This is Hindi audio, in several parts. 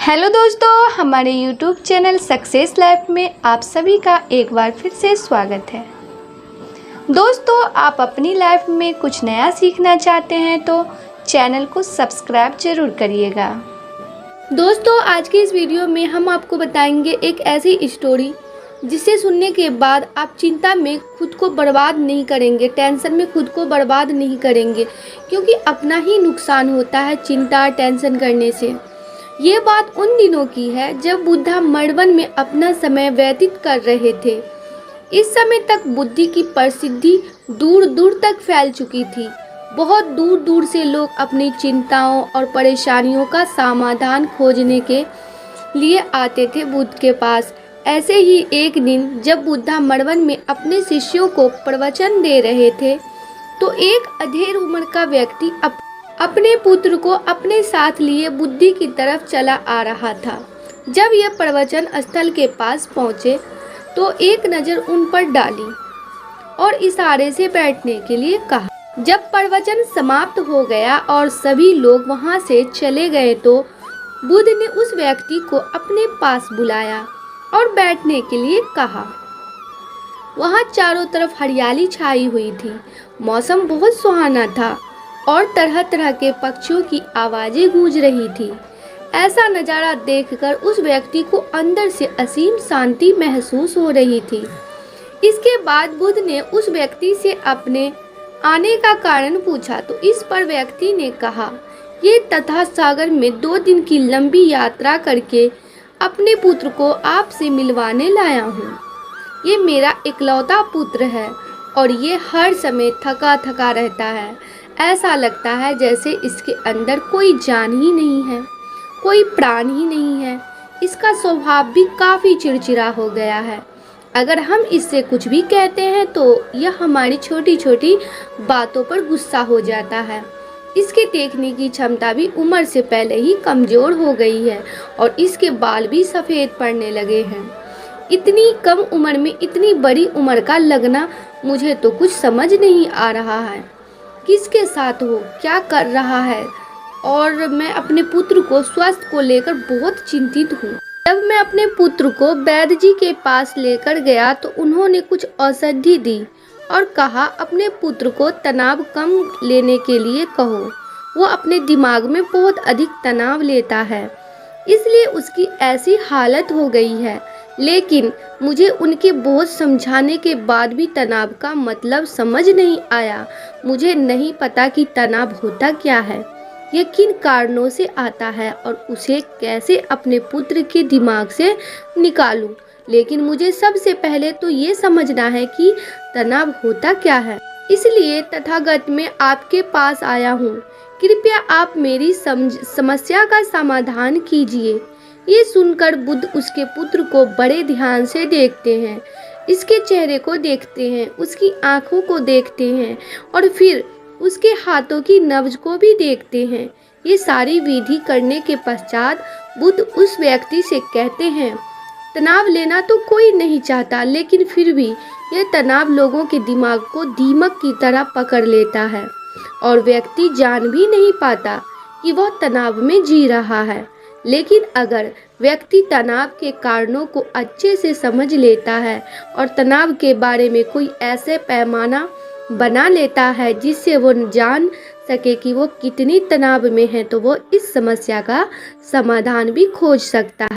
हेलो दोस्तों, हमारे यूट्यूब चैनल सक्सेस लाइफ में आप सभी का एक बार फिर से स्वागत है। दोस्तों, आप अपनी लाइफ में कुछ नया सीखना चाहते हैं तो चैनल को सब्सक्राइब जरूर करिएगा। दोस्तों, आज के इस वीडियो में हम आपको बताएंगे एक ऐसी स्टोरी जिसे सुनने के बाद आप चिंता में खुद को बर्बाद नहीं करेंगे, टेंशन में खुद को बर्बाद नहीं करेंगे, क्योंकि अपना ही नुकसान होता है चिंता टेंशन करने से। ये बात उन दिनों की है जब बुद्धा मड़वन में अपना समय व्यतीत कर रहे थे। इस समय तक बुद्धि की प्रसिद्धि दूर दूर तक फैल चुकी थी। बहुत दूर दूर से लोग अपनी चिंताओं और परेशानियों का समाधान खोजने के लिए आते थे बुद्ध के पास। ऐसे ही एक दिन जब बुद्धा मड़वन में अपने शिष्यों को प्रवचन दे रहे थे तो एक अधेड़ उम्र का व्यक्ति अपने पुत्र को अपने साथ लिए बुद्धि की तरफ चला आ रहा था। जब यह प्रवचन स्थल के पास पहुँचे तो एक नज़र उन पर डाली और इशारे से बैठने के लिए कहा। जब प्रवचन समाप्त हो गया और सभी लोग वहां से चले गए तो बुद्ध ने उस व्यक्ति को अपने पास बुलाया और बैठने के लिए कहा। वहां चारों तरफ हरियाली छाई हुई थी, मौसम बहुत सुहाना था और तरह तरह के पक्षियों की आवाज़ें गूंज रही थी। ऐसा नज़ारा देखकर उस व्यक्ति को अंदर से असीम शांति महसूस हो रही थी। इसके बाद बुद्ध ने उस व्यक्ति से अपने आने का कारण पूछा तो इस पर व्यक्ति ने कहा, ये तथा सागर में 2 दिन की लंबी यात्रा करके अपने पुत्र को आपसे मिलवाने लाया हूँ। ये मेरा इकलौता पुत्र है और ये हर समय थका थका रहता है। ऐसा लगता है जैसे इसके अंदर कोई जान ही नहीं है, कोई प्राण ही नहीं है। इसका स्वभाव भी काफ़ी चिड़चिड़ा हो गया है। अगर हम इससे कुछ भी कहते हैं तो यह हमारी छोटी छोटी बातों पर गुस्सा हो जाता है। इसके देखने की क्षमता भी उम्र से पहले ही कमज़ोर हो गई है और इसके बाल भी सफ़ेद पड़ने लगे हैं। इतनी कम उम्र में इतनी बड़ी उम्र का लगना, मुझे तो कुछ समझ नहीं आ रहा है। किसके साथ हो, क्या कर रहा है, और मैं अपने पुत्र को स्वास्थ्य को लेकर बहुत चिंतित हूँ। जब मैं अपने पुत्र को वैद्य जी के पास लेकर गया तो उन्होंने कुछ औषधि दी और कहा अपने पुत्र को तनाव कम लेने के लिए कहो। वो अपने दिमाग में बहुत अधिक तनाव लेता है, इसलिए उसकी ऐसी हालत हो गई है। लेकिन मुझे उनके बहुत समझाने के बाद भी तनाव का मतलब समझ नहीं आया। मुझे नहीं पता कि तनाव होता क्या है, ये किन कारणों से आता है और उसे कैसे अपने पुत्र के दिमाग से निकालूं। लेकिन मुझे सबसे पहले तो ये समझना है कि तनाव होता क्या है। इसलिए तथागत में आपके पास आया हूँ। कृपया आप मेरी समस्या का समाधान कीजिए। ये सुनकर बुद्ध उसके पुत्र को बड़े ध्यान से देखते हैं, इसके चेहरे को देखते हैं, उसकी आंखों को देखते हैं और फिर उसके हाथों की नब्ज को भी देखते हैं। ये सारी विधि करने के पश्चात बुद्ध उस व्यक्ति से कहते हैं, तनाव लेना तो कोई नहीं चाहता, लेकिन फिर भी यह तनाव लोगों के दिमाग को दीमक की तरह पकड़ लेता है और व्यक्ति जान भी नहीं पाता कि वह तनाव में जी रहा है। लेकिन अगर व्यक्ति तनाव के कारणों को अच्छे से समझ लेता है और तनाव के बारे में कोई ऐसे पैमाना बना लेता है जिससे वो जान सके कि वो कितनी तनाव में है, तो वो इस समस्या का समाधान भी खोज सकता है।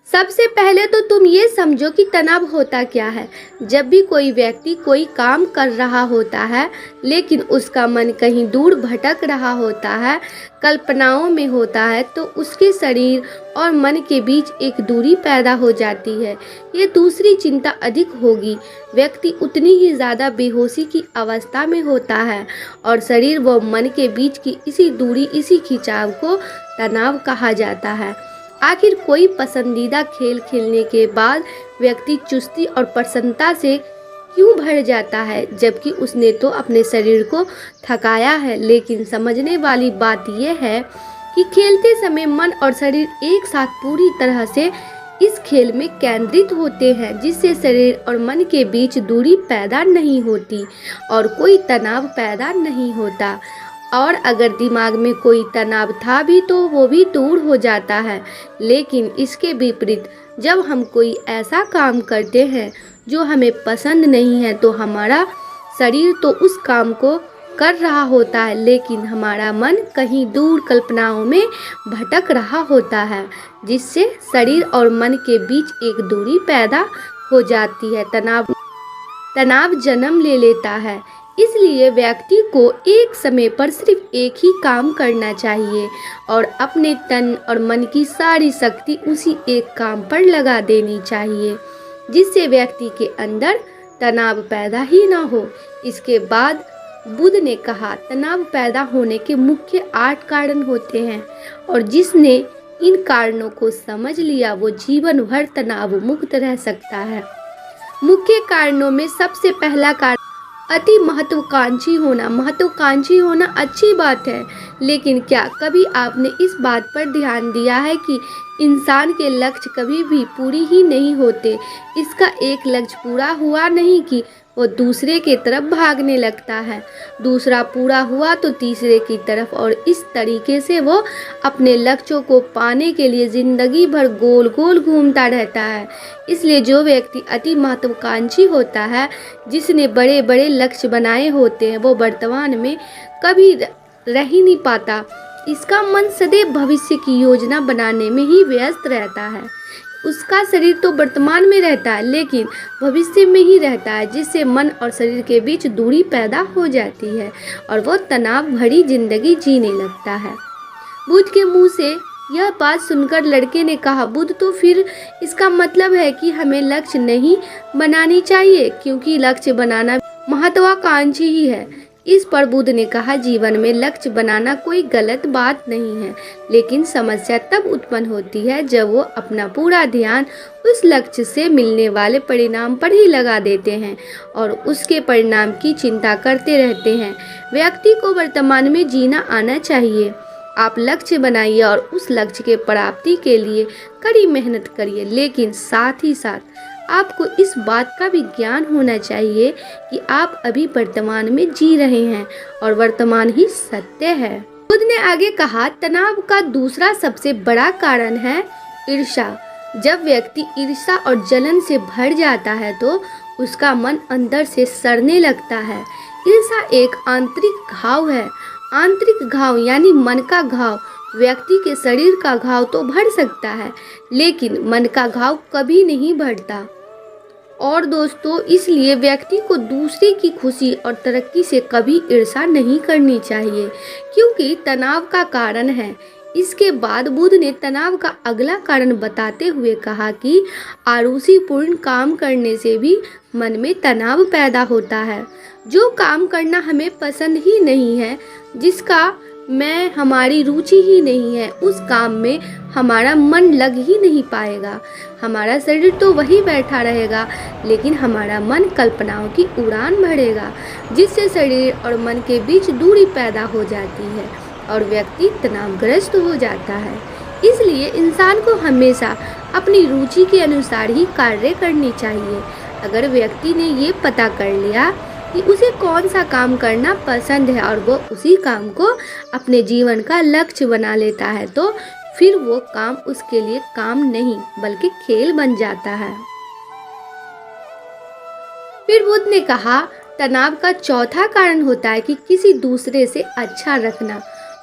सबसे पहले तो तुम ये समझो कि तनाव होता क्या है। जब भी कोई व्यक्ति कोई काम कर रहा होता है लेकिन उसका मन कहीं दूर भटक रहा होता है, कल्पनाओं में होता है, तो उसके शरीर और मन के बीच एक दूरी पैदा हो जाती है। ये दूसरी चिंता अधिक होगी। व्यक्ति उतनी ही ज़्यादा बेहोशी की अवस्था में होता है और शरीर व मन के बीच की इसी दूरी, इसी खिंचाव को तनाव कहा जाता है। आखिर कोई पसंदीदा खेल खेलने के बाद व्यक्ति चुस्ती और प्रसन्नता से क्यों भर जाता है, जबकि उसने तो अपने शरीर को थकाया है। लेकिन समझने वाली बात यह है कि खेलते समय मन और शरीर एक साथ पूरी तरह से इस खेल में केंद्रित होते हैं, जिससे शरीर और मन के बीच दूरी पैदा नहीं होती और कोई तनाव पैदा नहीं होता। और अगर दिमाग में कोई तनाव था भी तो वो भी दूर हो जाता है। लेकिन इसके विपरीत जब हम कोई ऐसा काम करते हैं जो हमें पसंद नहीं है तो हमारा शरीर तो उस काम को कर रहा होता है, लेकिन हमारा मन कहीं दूर कल्पनाओं में भटक रहा होता है, जिससे शरीर और मन के बीच एक दूरी पैदा हो जाती है। तनाव जन्म ले लेता है। इसलिए व्यक्ति को एक समय पर सिर्फ एक ही काम करना चाहिए और अपने तन और मन की सारी शक्ति उसी एक काम पर लगा देनी चाहिए, जिससे व्यक्ति के अंदर तनाव पैदा ही ना हो। इसके बाद बुद्ध ने कहा, तनाव पैदा होने के मुख्य 8 कारण होते हैं और जिसने इन कारणों को समझ लिया वो जीवन भर तनाव मुक्त रह सकता है। मुख्य कारणों में सबसे पहला कारण अति महत्वाकांक्षी होना। महत्वाकांक्षी होना अच्छी बात है, लेकिन क्या कभी आपने इस बात पर ध्यान दिया है कि इंसान के लक्ष्य कभी भी पूरी ही नहीं होते। इसका एक लक्ष्य पूरा हुआ नहीं कि वो दूसरे की तरफ भागने लगता है, दूसरा पूरा हुआ तो तीसरे की तरफ, और इस तरीके से वो अपने लक्ष्यों को पाने के लिए जिंदगी भर गोल गोल घूमता रहता है। इसलिए जो व्यक्ति अति महत्वाकांक्षी होता है, जिसने बड़े बड़े लक्ष्य बनाए होते हैं, वो वर्तमान में कभी रह ही नहीं पाता। इसका मन सदैव भविष्य की योजना बनाने में ही व्यस्त रहता है। उसका शरीर तो वर्तमान में रहता है लेकिन भविष्य में ही रहता है, जिससे मन और शरीर के बीच दूरी पैदा हो जाती है और वो तनाव भरी जिंदगी जीने लगता है। बुद्ध के मुंह से यह बात सुनकर लड़के ने कहा, बुद्ध, तो फिर इसका मतलब है कि हमें लक्ष्य नहीं बनानी चाहिए, क्योंकि लक्ष्य बनाना महत्वाकांक्षी ही है। इस पर बुद्ध ने कहा, जीवन में लक्ष्य बनाना कोई गलत बात नहीं है, लेकिन समस्या तब उत्पन्न होती है जब वो अपना पूरा ध्यान उस लक्ष्य से मिलने वाले परिणाम पर ही लगा देते हैं और उसके परिणाम की चिंता करते रहते हैं। व्यक्ति को वर्तमान में जीना आना चाहिए। आप लक्ष्य बनाइए और उस लक्ष्य के प्राप्ति के लिए कड़ी मेहनत करिए, लेकिन साथ ही साथ आपको इस बात का भी ज्ञान होना चाहिए कि आप अभी वर्तमान में जी रहे हैं और वर्तमान ही सत्य है। बुद्ध ने आगे कहा, तनाव का दूसरा सबसे बड़ा कारण है ईर्ष्या। जब व्यक्ति ईर्ष्या और जलन से भर जाता है तो उसका मन अंदर से सड़ने लगता है। ईर्ष्या एक आंतरिक घाव है। आंतरिक घाव यानी मन का घाव। व्यक्ति के शरीर का घाव तो भर सकता है, लेकिन मन का घाव कभी नहीं भरता। और दोस्तों, इसलिए व्यक्ति को दूसरे की खुशी और तरक्की से कभी ईर्ष्या नहीं करनी चाहिए, क्योंकि तनाव का कारण है। इसके बाद बुद्ध ने तनाव का अगला कारण बताते हुए कहा कि आरुषिपूर्ण काम करने से भी मन में तनाव पैदा होता है। जो काम करना हमें पसंद ही नहीं है, जिसका हमारी रुचि ही नहीं है, उस काम में हमारा मन लग ही नहीं पाएगा। हमारा शरीर तो वही बैठा रहेगा, लेकिन हमारा मन कल्पनाओं की उड़ान भरेगा, जिससे शरीर और मन के बीच दूरी पैदा हो जाती है और व्यक्ति तनावग्रस्त हो जाता है। इसलिए इंसान को हमेशा अपनी रुचि के अनुसार ही कार्य करनी चाहिए। अगर व्यक्ति ने ये पता कर लिया कि उसे कौन सा काम करना पसंद है और वो उसी काम को अपने जीवन का लक्ष्य बना लेता है, तो फिर वो काम उसके लिए काम नहीं बल्कि खेल बन जाता है। फिर बुद्ध ने कहा, तनाव का चौथा कारण होता है कि किसी दूसरे से अच्छा रखना।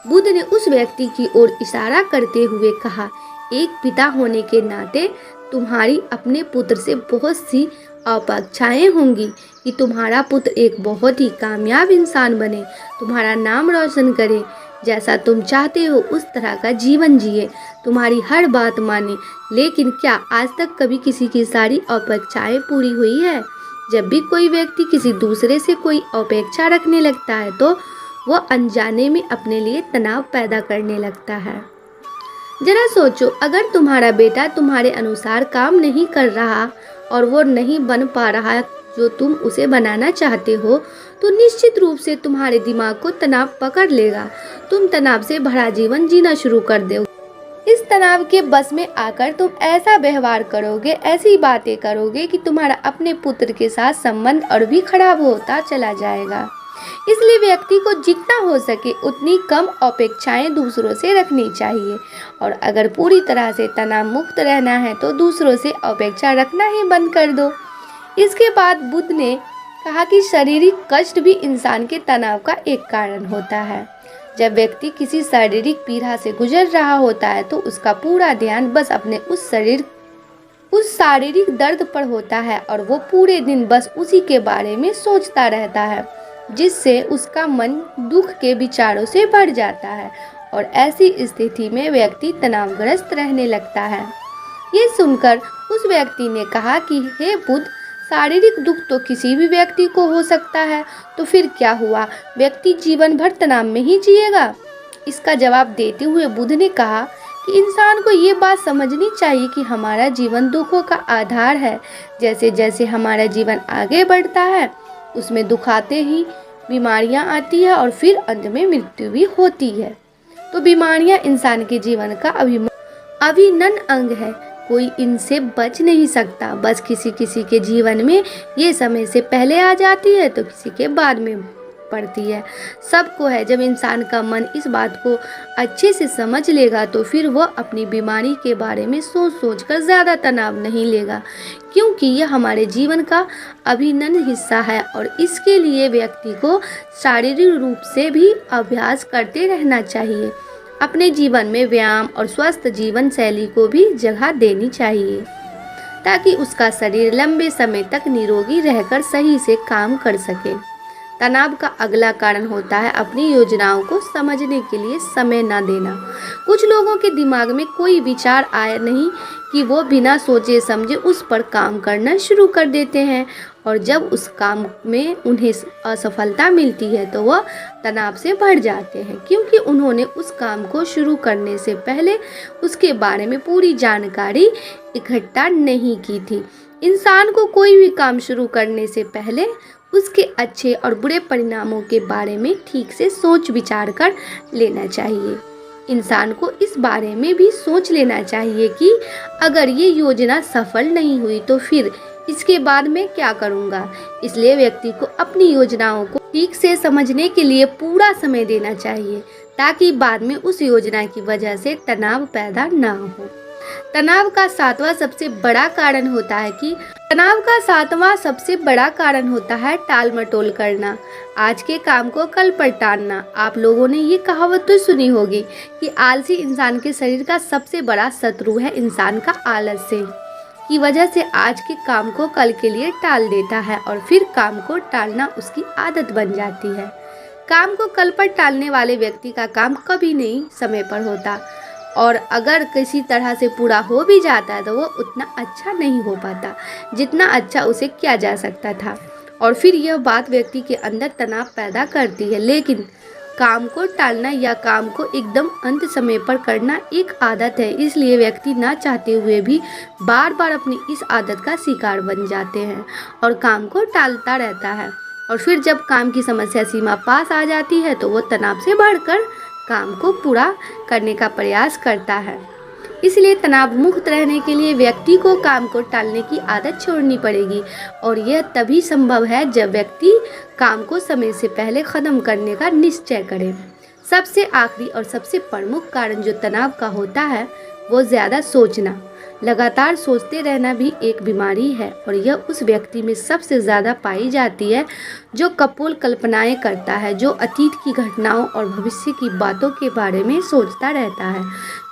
बुद्ध ने उस व्यक्ति की ओर इशारा करते हुए कहा, एक पिता होने के नाते तुम्हारी अपने पुत्र से बहुत सी अपेक्षाएं होंगी कि तुम्हारा पुत्र एक बहुत ही कामयाब इंसान बने, तुम्हारा नाम रोशन करे, जैसा तुम चाहते हो उस तरह का जीवन जिए, तुम्हारी हर बात माने। लेकिन क्या आज तक कभी किसी की सारी अपेक्षाएं पूरी हुई है? जब भी कोई व्यक्ति किसी दूसरे से कोई अपेक्षा रखने लगता है तो वह अनजाने में अपने लिए तनाव पैदा करने लगता है। जरा सोचो, अगर तुम्हारा बेटा तुम्हारे अनुसार काम नहीं कर रहा और वो नहीं बन पा रहा जो तुम उसे बनाना चाहते हो, तो निश्चित रूप से तुम्हारे दिमाग को तनाव पकड़ लेगा। तुम तनाव से भरा जीवन जीना शुरू कर दोगे। इस तनाव के बस में आकर तुम ऐसा व्यवहार करोगे, ऐसी बातें करोगे कि तुम्हारा अपने पुत्र के साथ संबंध और भी खराब होता चला जाएगा। इसलिए व्यक्ति को जितना हो सके उतनी कम अपेक्षाएं दूसरों से रखनी चाहिए और अगर पूरी तरह से तनाव मुक्त रहना है तो दूसरों से अपेक्षा रखना ही बंद कर दो। इसके बाद बुद्ध ने कहा कि शारीरिक कष्ट भी इंसान के तनाव का एक कारण होता है। जब व्यक्ति किसी शारीरिक पीड़ा से गुजर रहा होता है तो उसका पूरा ध्यान बस अपने उस शारीरिक दर्द पर होता है और वो पूरे दिन बस उसी के बारे में सोचता रहता है, जिससे उसका मन दुख के विचारों से भर जाता है और ऐसी स्थिति में व्यक्ति तनावग्रस्त रहने लगता है। ये सुनकर उस व्यक्ति ने कहा कि हे बुद्ध, शारीरिक दुख तो किसी भी व्यक्ति को हो सकता है, तो फिर क्या हुआ, व्यक्ति जीवन भर तनाव में ही जिएगा? इसका जवाब देते हुए बुद्ध ने कहा कि इंसान को ये बात समझनी चाहिए कि हमारा जीवन दुखों का आधार है। जैसे जैसे हमारा जीवन आगे बढ़ता है उसमें दुख आते ही बीमारियां आती है और फिर अंत में मृत्यु भी होती है। तो बीमारियां इंसान के जीवन का अभिन्न अंग है, कोई इनसे बच नहीं सकता। बस किसी किसी के जीवन में ये समय से पहले आ जाती है तो किसी के बाद में पड़ती है। सबको है। जब इंसान का मन इस बात को अच्छे से समझ लेगा तो फिर वह अपनी बीमारी के बारे में सोच सोच कर ज़्यादा तनाव नहीं लेगा, क्योंकि यह हमारे जीवन का अभिन्न हिस्सा है और इसके लिए व्यक्ति को शारीरिक रूप से भी अभ्यास करते रहना चाहिए। अपने जीवन में व्यायाम और स्वस्थ जीवन शैली को भी जगह देनी चाहिए ताकि उसका शरीर लंबे समय तक निरोगी रहकर सही से काम कर सके। तनाव का अगला कारण होता है अपनी योजनाओं को समझने के लिए समय न देना। कुछ लोगों के दिमाग में कोई विचार आया नहीं कि वो बिना सोचे समझे उस पर काम करना शुरू कर देते हैं और जब उस काम में उन्हें असफलता मिलती है तो वह तनाव से भर जाते हैं, क्योंकि उन्होंने उस काम को शुरू करने से पहले उसके बारे में पूरी जानकारी इकट्ठा नहीं की थी। इंसान को कोई भी काम शुरू करने से पहले उसके अच्छे और बुरे परिणामों के बारे में ठीक से सोच विचार कर लेना चाहिए। इंसान को इस बारे में भी सोच लेना चाहिए कि अगर ये योजना सफल नहीं हुई तो फिर इसके बाद मैं क्या करूँगा। इसलिए व्यक्ति को अपनी योजनाओं को ठीक से समझने के लिए पूरा समय देना चाहिए ताकि बाद में उस योजना की वजह से तनाव पैदा ना हो। तनाव का सातवां सबसे बड़ा कारण होता है टाल मटोल करना, आज के काम को कल पर टालना। आप लोगों ने ये कहावत तो सुनी होगी कि आलसी इंसान के शरीर का सबसे बड़ा शत्रु है। इंसान का आलस्य की वजह से आज के काम को कल के लिए टाल देता है और फिर काम को टालना उसकी आदत बन जाती है। काम को कल पर टालने वाले व्यक्ति का काम कभी नहीं समय पर होता और अगर किसी तरह से पूरा हो भी जाता है तो वो उतना अच्छा नहीं हो पाता जितना अच्छा उसे किया जा सकता था और फिर यह बात व्यक्ति के अंदर तनाव पैदा करती है। लेकिन काम को टालना या काम को एकदम अंत समय पर करना एक आदत है, इसलिए व्यक्ति ना चाहते हुए भी बार बार अपनी इस आदत का शिकार बन जाते हैं और काम को टालता रहता है और फिर जब काम की समस्या सीमा पास आ जाती है तो वो तनाव से बढ़कर काम को पूरा करने का प्रयास करता है। इसलिए तनाव मुक्त रहने के लिए व्यक्ति को काम को टालने की आदत छोड़नी पड़ेगी और यह तभी संभव है जब व्यक्ति काम को समय से पहले ख़त्म करने का निश्चय करे। सबसे आखिरी और सबसे प्रमुख कारण जो तनाव का होता है वो ज़्यादा सोचना। लगातार सोचते रहना भी एक बीमारी है और यह उस व्यक्ति में सबसे ज़्यादा पाई जाती है जो कपोल कल्पनाएं करता है, जो अतीत की घटनाओं और भविष्य की बातों के बारे में सोचता रहता है,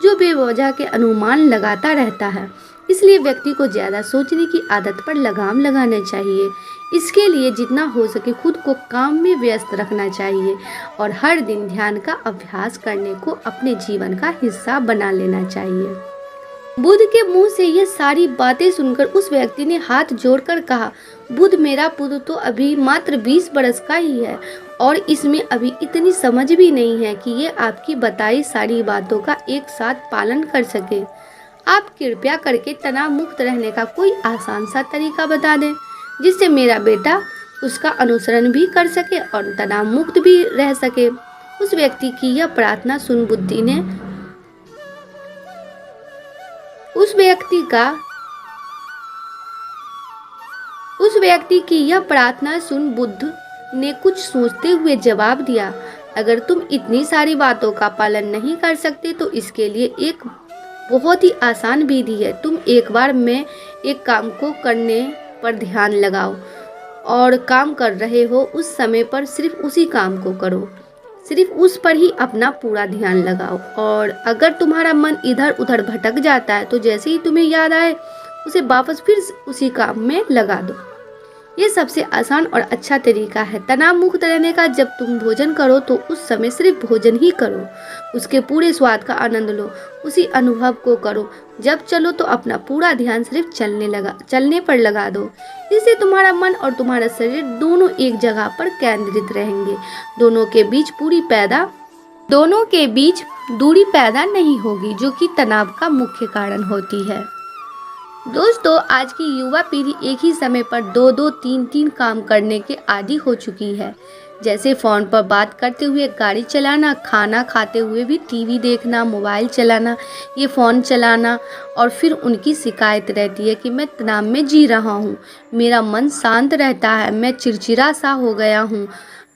जो बेवजह के अनुमान लगाता रहता है। इसलिए व्यक्ति को ज़्यादा सोचने की आदत पर लगाम लगाना चाहिए। इसके लिए जितना हो सके खुद को काम में व्यस्त रखना चाहिए और हर दिन ध्यान का अभ्यास करने को अपने जीवन का हिस्सा बना लेना चाहिए। बुद्ध के मुंह से ये सारी बातें सुनकर उस व्यक्ति ने हाथ जोड़कर कहा, बुद्ध, मेरा पुत्र तो अभी मात्र 20 बरस का ही है और इसमें अभी इतनी समझ भी नहीं है कि ये आपकी बताई सारी बातों का एक साथ पालन कर सके। आप कृपया करके तनाव मुक्त रहने का कोई आसान सा तरीका बता दें जिससे मेरा बेटा उसका अनुसरण भी कर सके और तनाव मुक्त भी रह सके। उस व्यक्ति की यह प्रार्थना सुन बुद्धि ने उस व्यक्ति की यह प्रार्थना सुन बुद्ध ने कुछ सोचते हुए जवाब दिया, अगर तुम इतनी सारी बातों का पालन नहीं कर सकते तो इसके लिए एक बहुत ही आसान विधि है। तुम एक बार में एक काम को करने पर ध्यान लगाओ और काम कर रहे हो उस समय पर सिर्फ उसी काम को करो, सिर्फ उस पर ही अपना पूरा ध्यान लगाओ। और अगर तुम्हारा मन इधर उधर भटक जाता है तो जैसे ही तुम्हें याद आए उसे वापस फिर उसी काम में लगा दो। ये सबसे आसान और अच्छा तरीका है तनाव मुक्त रहने का। जब तुम भोजन करो तो उस समय सिर्फ भोजन ही करो, उसके पूरे स्वाद का आनंद लो, उसी अनुभव को करो। जब चलो तो अपना पूरा ध्यान सिर्फ चलने पर लगा दो। इससे तुम्हारा मन और तुम्हारा शरीर दोनों एक जगह पर केंद्रित रहेंगे। दोनों के बीच दूरी पैदा नहीं होगी, जो कि तनाव का मुख्य कारण होती है। दोस्तों, आज की युवा पीढ़ी एक ही समय पर 2-2, 3-3 काम करने के आदी हो चुकी है। जैसे फ़ोन पर बात करते हुए गाड़ी चलाना, खाना खाते हुए भी टीवी देखना, मोबाइल चलाना, ये फ़ोन चलाना। और फिर उनकी शिकायत रहती है कि मैं तनाव में जी रहा हूँ, मेरा मन शांत रहता है, मैं चिड़चिड़ा सा हो गया हूँ।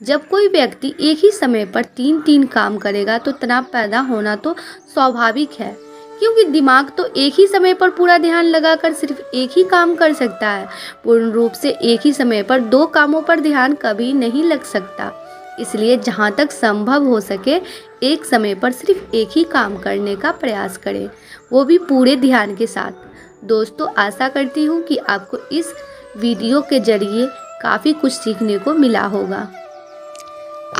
जब कोई व्यक्ति एक ही समय पर 3-3 काम करेगा तो तनाव पैदा होना तो स्वाभाविक है, क्योंकि दिमाग तो एक ही समय पर पूरा ध्यान लगाकर सिर्फ एक ही काम कर सकता है। पूर्ण रूप से एक ही समय पर 2 कामों पर ध्यान कभी नहीं लग सकता। इसलिए जहाँ तक संभव हो सके एक समय पर सिर्फ एक ही काम करने का प्रयास करें, वो भी पूरे ध्यान के साथ। दोस्तों, आशा करती हूँ कि आपको इस वीडियो के जरिए काफ़ी कुछ सीखने को मिला होगा।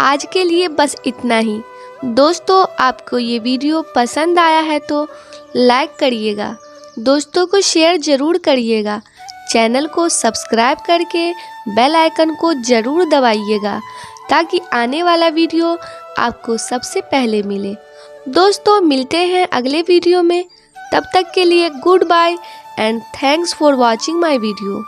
आज के लिए बस इतना ही। दोस्तों, आपको ये वीडियो पसंद आया है तो लाइक करिएगा, दोस्तों को शेयर ज़रूर करिएगा, चैनल को सब्सक्राइब करके बेल आइकन को ज़रूर दबाइएगा ताकि आने वाला वीडियो आपको सबसे पहले मिले। दोस्तों, मिलते हैं अगले वीडियो में, तब तक के लिए good bye and thanks for watching my video.